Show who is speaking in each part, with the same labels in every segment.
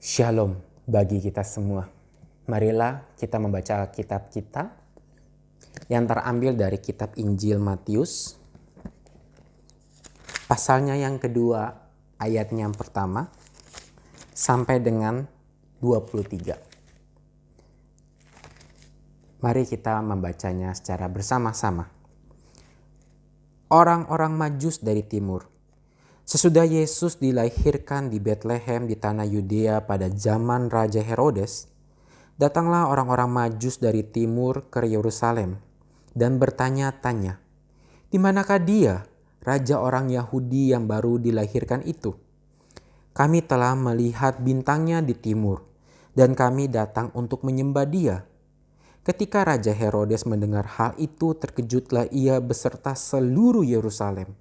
Speaker 1: Shalom bagi kita semua. Marilah kita membaca kitab kita yang terambil dari kitab Injil Matius. Pasalnya yang kedua, ayatnya yang pertama sampai dengan 23. Mari kita membacanya secara bersama-sama. Orang-orang Majus dari timur. Sesudah Yesus dilahirkan di Betlehem di tanah Yudea pada zaman Raja Herodes, datanglah orang-orang Majus dari timur ke Yerusalem dan bertanya-tanya, "Di manakah dia, raja orang Yahudi yang baru dilahirkan itu? Kami telah melihat bintangnya di timur dan kami datang untuk menyembah dia." Ketika Raja Herodes mendengar hal itu, terkejutlah ia beserta seluruh Yerusalem.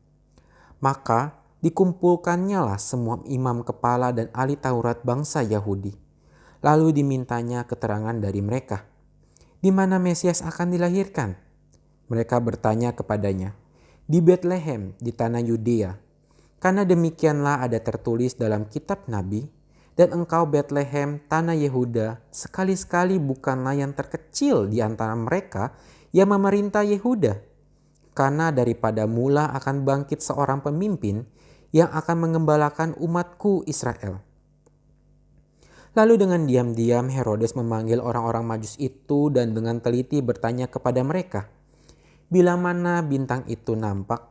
Speaker 1: Maka dikumpulkannya lah semua imam kepala dan ahli Taurat bangsa Yahudi. Lalu dimintanya keterangan dari mereka. Di mana Mesias akan dilahirkan? Mereka bertanya kepadanya, di Betlehem di tanah Yudea. Karena demikianlah ada tertulis dalam kitab Nabi, dan engkau Betlehem tanah Yehuda sekali-sekali bukanlah yang terkecil di antara mereka yang memerintah Yehuda. Karena daripada mula akan bangkit seorang pemimpin yang akan mengembalakan umatku Israel. Lalu dengan diam-diam Herodes memanggil orang-orang Majus itu dan dengan teliti bertanya kepada mereka, bila mana bintang itu nampak.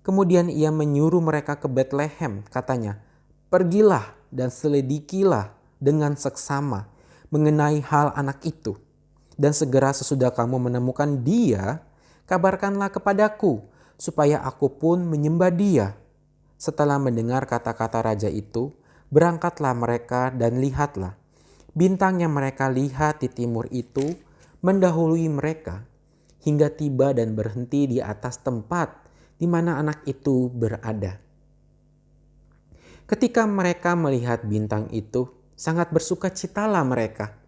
Speaker 1: Kemudian ia menyuruh mereka ke Betlehem, katanya, "Pergilah dan selidikilah dengan seksama mengenai hal anak itu. Dan segera sesudah kamu menemukan dia, kabarkanlah kepadaku, supaya aku pun menyembah dia." Setelah mendengar kata-kata raja itu, berangkatlah mereka dan lihatlah. Bintang yang mereka lihat di timur itu mendahului mereka hingga tiba dan berhenti di atas tempat di mana anak itu berada. Ketika mereka melihat bintang itu, sangat bersukacitalah mereka.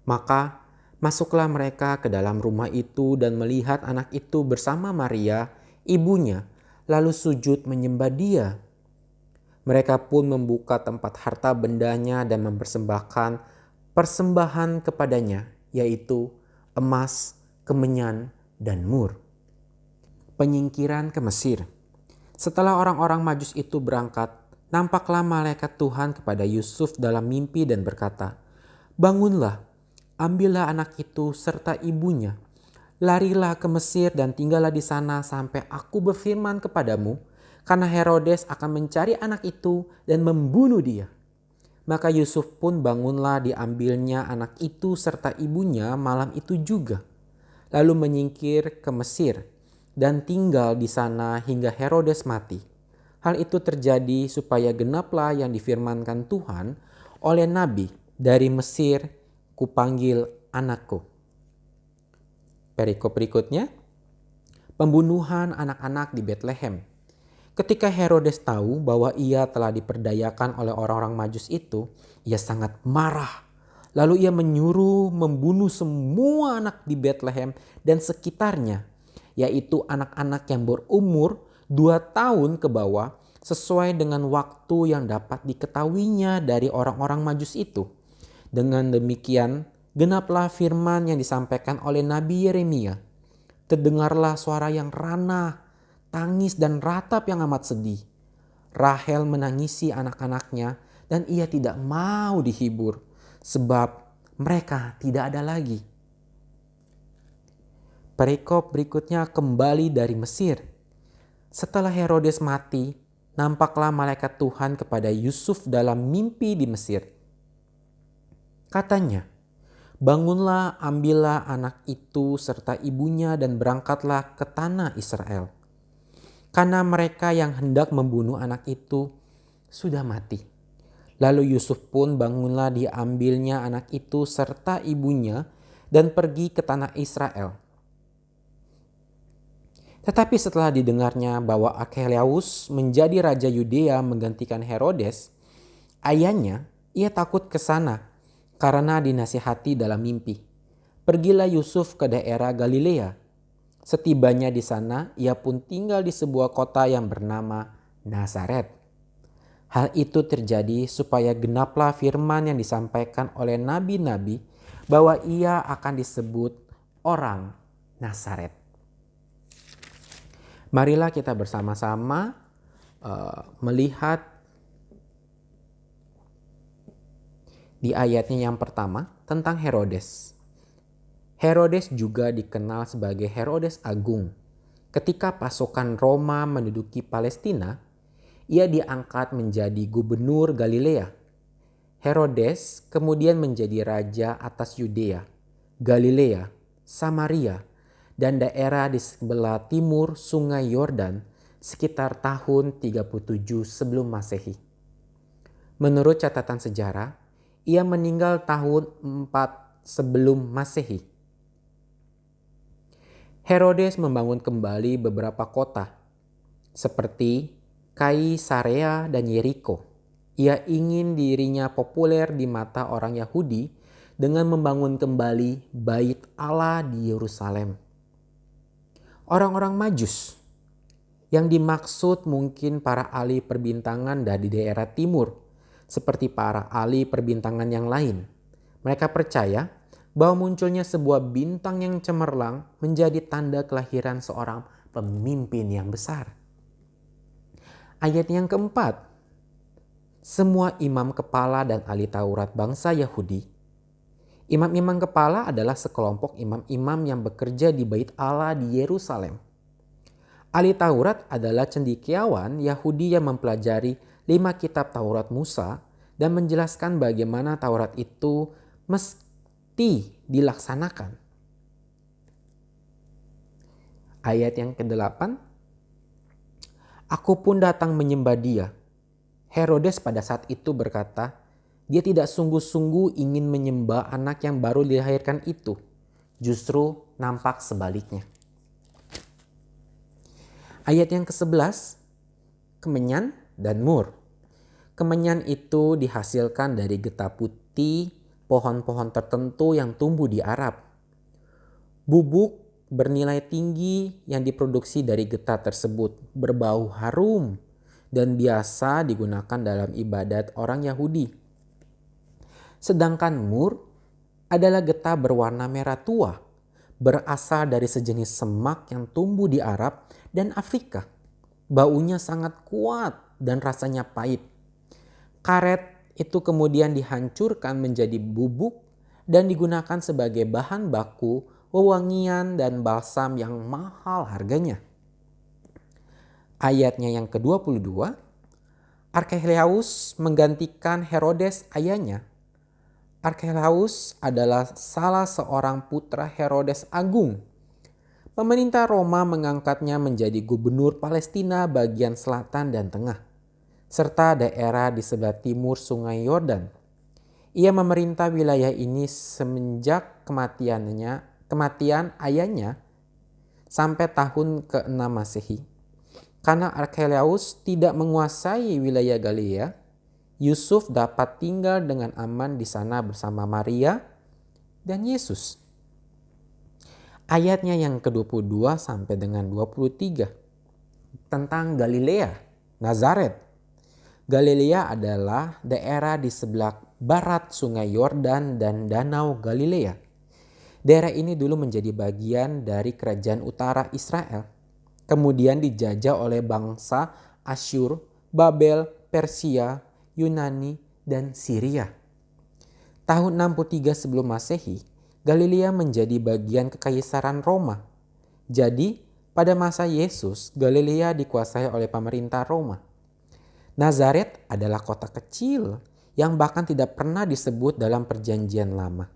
Speaker 1: Maka masuklah mereka ke dalam rumah itu dan melihat anak itu bersama Maria, ibunya, lalu sujud menyembah dia. Mereka pun membuka tempat harta bendanya dan mempersembahkan persembahan kepadanya, yaitu emas, kemenyan, dan mur. Penyingkiran ke Mesir. Setelah orang-orang Majus itu berangkat, nampaklah malaikat Tuhan kepada Yusuf dalam mimpi dan berkata, "Bangunlah, ambillah anak itu serta ibunya. Larilah ke Mesir dan tinggallah di sana sampai aku berfirman kepadamu, karena Herodes akan mencari anak itu dan membunuh dia." Maka Yusuf pun bangunlah, diambilnya anak itu serta ibunya malam itu juga. Lalu menyingkir ke Mesir dan tinggal di sana hingga Herodes mati. Hal itu terjadi supaya genaplah yang difirmankan Tuhan oleh Nabi, "Dari Mesir kupanggil anakku." Perikop berikutnya, pembunuhan anak-anak di Betlehem. Ketika Herodes tahu bahwa ia telah diperdayakan oleh orang-orang Majus itu, ia sangat marah. Lalu ia menyuruh membunuh semua anak di Betlehem dan sekitarnya, yaitu anak-anak yang berumur 2 tahun ke bawah, sesuai dengan waktu yang dapat diketahuinya dari orang-orang Majus itu. Dengan demikian, genaplah firman yang disampaikan oleh Nabi Yeremia. Terdengarlah suara yang ranah, tangis dan ratap yang amat sedih. Rahel menangisi anak-anaknya dan ia tidak mau dihibur, sebab mereka tidak ada lagi. Perikop berikutnya kembali dari Mesir. Setelah Herodes mati, nampaklah malaikat Tuhan kepada Yusuf dalam mimpi di Mesir. Katanya, "Bangunlah, ambillah anak itu serta ibunya dan berangkatlah ke tanah Israel. Karena mereka yang hendak membunuh anak itu sudah mati." Lalu Yusuf pun bangunlah, diambilnya anak itu serta ibunya dan pergi ke tanah Israel. Tetapi setelah didengarnya bahwa Archelaus menjadi raja Yudea menggantikan Herodes, ayahnya, ia takut ke sana karena dinasihati dalam mimpi. Pergilah Yusuf ke daerah Galilea. Setibanya di sana, ia pun tinggal di sebuah kota yang bernama Nazaret. Hal itu terjadi supaya genaplah firman yang disampaikan oleh nabi-nabi bahwa ia akan disebut orang Nazaret. Marilah kita bersama-sama melihat di ayatnya yang pertama tentang Herodes. Herodes juga dikenal sebagai Herodes Agung. Ketika pasukan Roma menduduki Palestina, ia diangkat menjadi gubernur Galilea. Herodes kemudian menjadi raja atas Yudea, Galilea, Samaria, dan daerah di sebelah timur Sungai Yordan sekitar tahun 37 sebelum Masehi. Menurut catatan sejarah, ia meninggal tahun 4 sebelum Masehi. Herodes membangun kembali beberapa kota seperti Kaisarea dan Yeriko. Ia ingin dirinya populer di mata orang Yahudi dengan membangun kembali Bait Allah di Yerusalem. Orang-orang Majus yang dimaksud mungkin para ahli perbintangan dari daerah timur, seperti para ahli perbintangan yang lain. Mereka percaya bahwa munculnya sebuah bintang yang cemerlang menjadi tanda kelahiran seorang pemimpin yang besar. Ayat yang keempat, semua imam kepala dan ahli Taurat bangsa Yahudi. Imam-imam kepala adalah sekelompok imam-imam yang bekerja di Bait Allah di Yerusalem. Ahli Taurat adalah cendekiawan Yahudi yang mempelajari 5 kitab Taurat Musa dan menjelaskan bagaimana Taurat itu mesti dilaksanakan. Ayat yang ke-8, aku pun datang menyembah dia. Herodes pada saat itu berkata, dia tidak sungguh-sungguh ingin menyembah anak yang baru dilahirkan itu. Justru nampak sebaliknya. Ayat yang ke-11, kemenyan dan mur. Kemenyan itu dihasilkan dari getah putih, pohon-pohon tertentu yang tumbuh di Arab. Bubuk bernilai tinggi yang diproduksi dari getah tersebut berbau harum dan biasa digunakan dalam ibadat orang Yahudi. Sedangkan mur adalah getah berwarna merah tua, berasal dari sejenis semak yang tumbuh di Arab dan Afrika. Baunya sangat kuat dan rasanya pahit. Karet itu kemudian dihancurkan menjadi bubuk dan digunakan sebagai bahan baku wewangian dan balsam yang mahal harganya. Ayatnya yang ke-22, Archelaus menggantikan Herodes ayahnya. Archelaus adalah salah seorang putra Herodes Agung. Pemerintah Roma mengangkatnya menjadi gubernur Palestina bagian selatan dan tengah, serta daerah di sebelah timur Sungai Yordan. Ia memerintah wilayah ini semenjak kematian ayahnya sampai tahun ke-6 Masehi. Karena Archelaus tidak menguasai wilayah Galilea, Yusuf dapat tinggal dengan aman di sana bersama Maria dan Yesus. Ayatnya yang ke-22 sampai dengan 23 tentang Galilea, Nazaret. Galilea adalah daerah di sebelah barat Sungai Yordan dan Danau Galilea. Daerah ini dulu menjadi bagian dari kerajaan utara Israel. Kemudian dijajah oleh bangsa Asyur, Babel, Persia, Yunani, dan Syria. Tahun 63 sebelum Masehi, Galilea menjadi bagian kekaisaran Roma. Jadi, pada masa Yesus, Galilea dikuasai oleh pemerintah Roma. Nazaret adalah kota kecil yang bahkan tidak pernah disebut dalam Perjanjian Lama.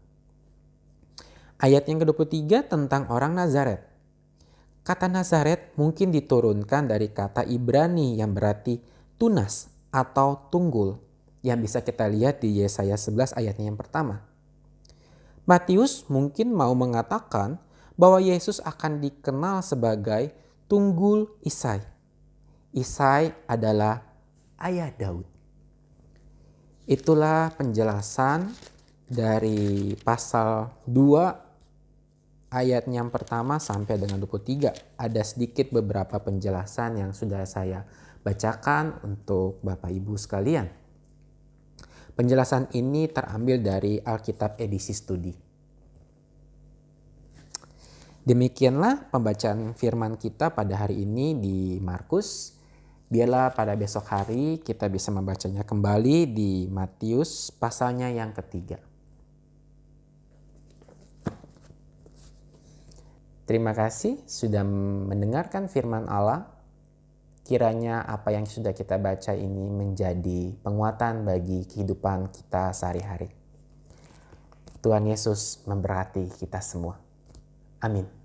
Speaker 1: Ayat yang ke-23 tentang orang Nazaret. Kata Nazaret mungkin diturunkan dari kata Ibrani yang berarti tunas atau tunggul, yang bisa kita lihat di Yesaya 11 ayatnya yang pertama. Matius mungkin mau mengatakan bahwa Yesus akan dikenal sebagai tunggul Isai. Isai adalah ayah Daud. Itulah penjelasan dari pasal 2 ayat yang pertama sampai dengan 23. Ada sedikit beberapa penjelasan yang sudah saya bacakan untuk Bapak Ibu sekalian. Penjelasan ini terambil dari Alkitab edisi studi. Demikianlah pembacaan firman kita pada hari ini di Markus. Biarlah pada besok hari kita bisa membacanya kembali di Matius pasalnya yang ketiga. Terima kasih sudah mendengarkan firman Allah. Kiranya apa yang sudah kita baca ini menjadi penguatan bagi kehidupan kita sehari-hari. Tuhan Yesus memberkati kita semua. Amin.